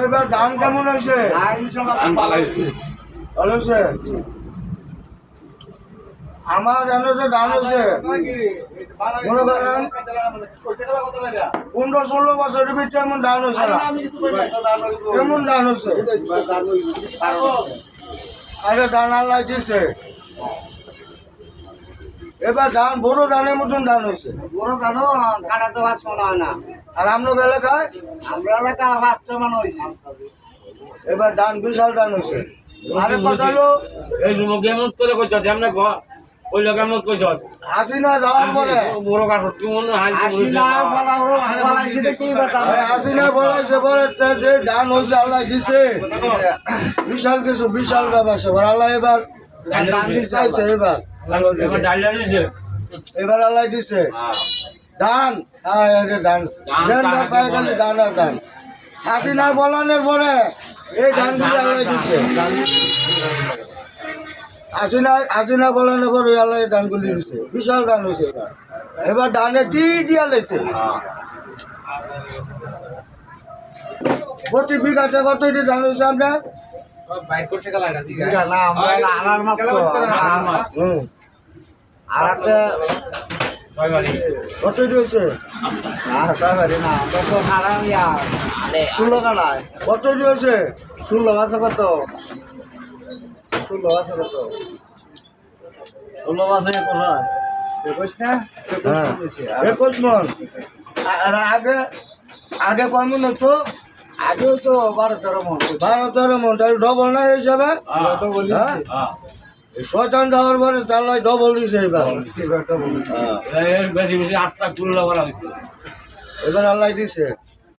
এবার ধান কেমন হয়েছে? ভালো হয়েছে। আমার এনে ধান হয়েছে মনে করেন 15-16 বছরের ভিতরে এমন ধান হয়েছে না। কেমন ধান হয়েছে? আরে ধান আল্লাহ দিছে। এবার ধান বড় ধানের মতন ধান হয়েছে। বড় ধানও কাটাতে পারছ মনে হয় না। আর আপনার এলাকায় আমরা এলাকা 5 মান হয়েছে। এবার ধান বিশাল ধান হয়েছে। আরে কথা হলো এই যুবক কেমন করে কইছ যেমন ওই লোক কেমন কইছ হাসিনা যাওয়ার পরে বড় কাঠ কি মনে হয় হাসিনা বলাইছে দেখি হাসিনা বলাইছে বলে যে ধান হয়েছে আল্লাহ দিছে বিশাল কিছু বিশাল ব্যবসা আল্লাহ এবার ধান দিচ্ছে এবার এবার আল্লাহ দিছে ধান ধান ধান আর ধান হাসিনা বলানোর পরে এই ধানগুলি আল্লাহ দিচ্ছে হাসিনা বলানোর পরে আল্লাহ এই ধানগুলি দিচ্ছে বিশাল ধান হয়েছে এবার এবার ধানে দিয়া লেছে প্রতি বিঘাতে কত ধান হয়েছে আপনার কত হয়েছে কত হয়েছে 16 আছে কত 16 আছে কত 16 আছে কোথায় 21 না 21 মন আর আগে আগে কয় মন হতো আগে তো 12-13 মন 12-13 মন তাহলে ডবল না হিসাবে শয়তান যাওয়ার পরে তার নয় ডবল দিছে এবার এবার আল্লাহ দিছে